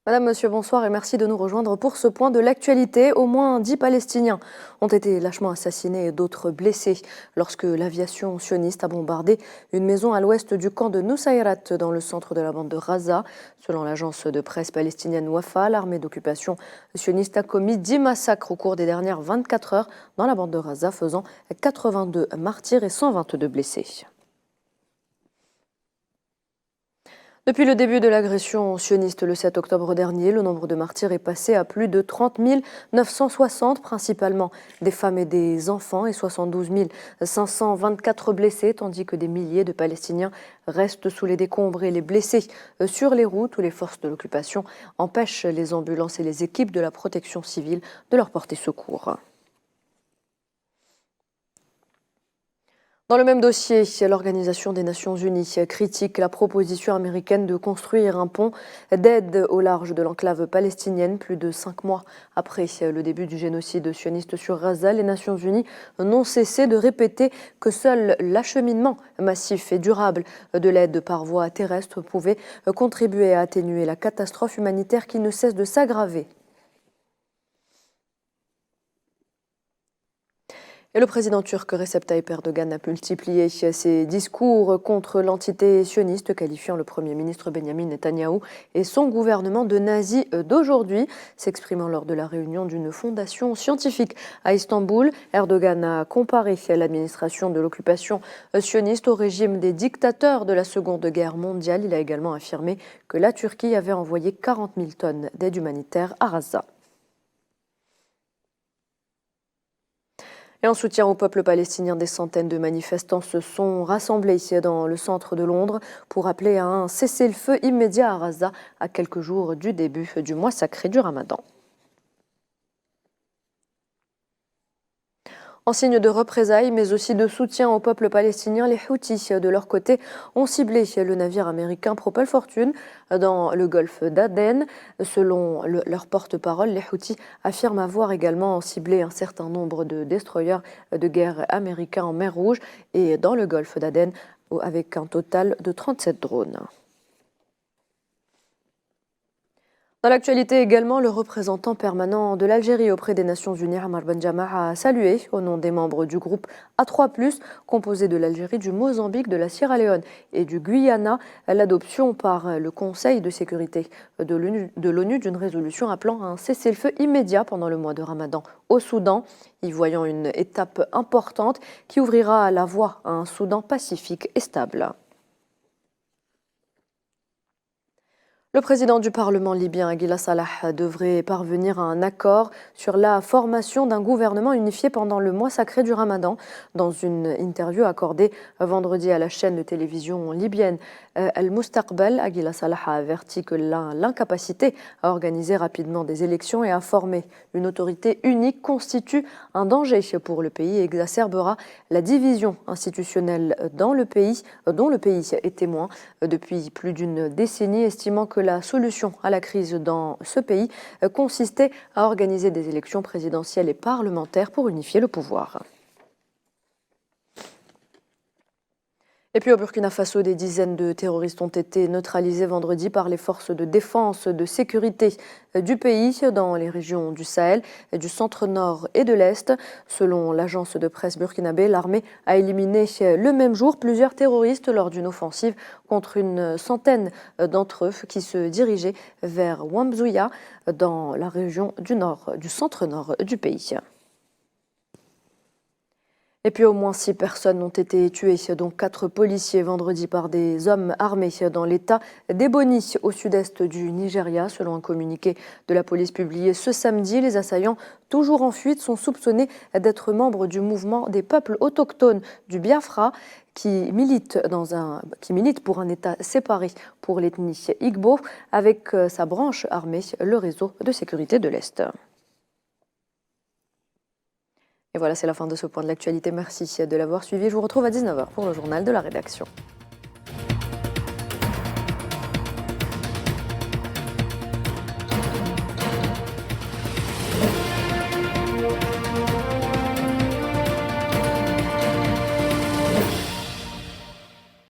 Madame, monsieur, bonsoir et merci de nous rejoindre pour ce point de l'actualité. Au moins 10 Palestiniens ont été lâchement assassinés et d'autres blessés lorsque l'aviation sioniste a bombardé une maison à l'ouest du camp de Nusayrat dans le centre de la bande de Gaza. Selon l'agence de presse palestinienne Wafa, l'armée d'occupation sioniste a commis 10 massacres au cours des dernières 24 heures dans la bande de Gaza, faisant 82 martyrs et 122 blessés. Depuis le début de l'agression sioniste le 7 octobre dernier, le nombre de martyrs est passé à plus de 30 960, principalement des femmes et des enfants, et 72 524 blessés, tandis que des milliers de Palestiniens restent sous les décombres et les blessés sur les routes où les forces de l'occupation empêchent les ambulances et les équipes de la protection civile de leur porter secours. Dans le même dossier, l'Organisation des Nations Unies critique la proposition américaine de construire un pont d'aide au large de l'enclave palestinienne. Plus de 5 mois après le début du génocide sioniste sur Gaza, les Nations Unies n'ont cessé de répéter que seul l'acheminement massif et durable de l'aide par voie terrestre pouvait contribuer à atténuer la catastrophe humanitaire qui ne cesse de s'aggraver. Et le président turc Recep Tayyip Erdogan a multiplié ses discours contre l'entité sioniste, qualifiant le Premier ministre Benjamin Netanyahou et son gouvernement de nazis d'aujourd'hui. S'exprimant lors de la réunion d'une fondation scientifique à Istanbul, Erdogan a comparé l'administration de l'occupation sioniste au régime des dictateurs de la Seconde Guerre mondiale. Il a également affirmé que la Turquie avait envoyé 40 000 tonnes d'aide humanitaire à Gaza. Et en soutien au peuple palestinien, des centaines de manifestants se sont rassemblés ici dans le centre de Londres pour appeler à un cessez-le-feu immédiat à Gaza à quelques jours du début du mois sacré du Ramadan. En signe de représailles, mais aussi de soutien au peuple palestinien, les Houthis, de leur côté, ont ciblé le navire américain Propel Fortune dans le golfe d'Aden. Selon leur porte-parole, les Houthis affirment avoir également ciblé un certain nombre de destroyers de guerre américains en mer Rouge et dans le golfe d'Aden, avec un total de 37 drones. Dans l'actualité également, le représentant permanent de l'Algérie auprès des Nations Unies, Amar Benjama, a salué, au nom des membres du groupe A3+, composé de l'Algérie, du Mozambique, de la Sierra Leone et du Guyana, l'adoption par le Conseil de sécurité de l'ONU d'une résolution appelant à un cessez-le-feu immédiat pendant le mois de Ramadan au Soudan, y voyant une étape importante qui ouvrira la voie à un Soudan pacifique et stable. Le président du Parlement libyen, Aguila Salah, devrait parvenir à un accord sur la formation d'un gouvernement unifié pendant le mois sacré du Ramadan. Dans une interview accordée vendredi à la chaîne de télévision libyenne Al-Mustaqbal, Aguila Salah a averti que l'incapacité à organiser rapidement des élections et à former une autorité unique constitue un danger pour le pays et exacerbera la division institutionnelle dont le pays est témoin depuis plus d'une décennie, estimant que la solution à la crise dans ce pays consistait à organiser des élections présidentielles et parlementaires pour unifier le pouvoir. Et puis au Burkina Faso, des dizaines de terroristes ont été neutralisés vendredi par les forces de défense de sécurité du pays dans les régions du Sahel, du centre-nord et de l'Est. Selon l'agence de presse burkinabé, l'armée a éliminé le même jour plusieurs terroristes lors d'une offensive contre une centaine d'entre eux qui se dirigeaient vers Wamzouya dans la région du centre-nord du pays. Et puis au moins 6 personnes ont été tuées, dont 4 policiers vendredi par des hommes armés dans l'état d'Ebony au sud-est du Nigeria. Selon un communiqué de la police publié ce samedi, les assaillants, toujours en fuite, sont soupçonnés d'être membres du mouvement des peuples autochtones du Biafra qui milite pour un État séparé pour l'ethnie Igbo avec sa branche armée, le réseau de sécurité de l'Est. Et voilà, c'est la fin de ce point de l'actualité. Merci de l'avoir suivi. Je vous retrouve à 19h pour le journal de la rédaction.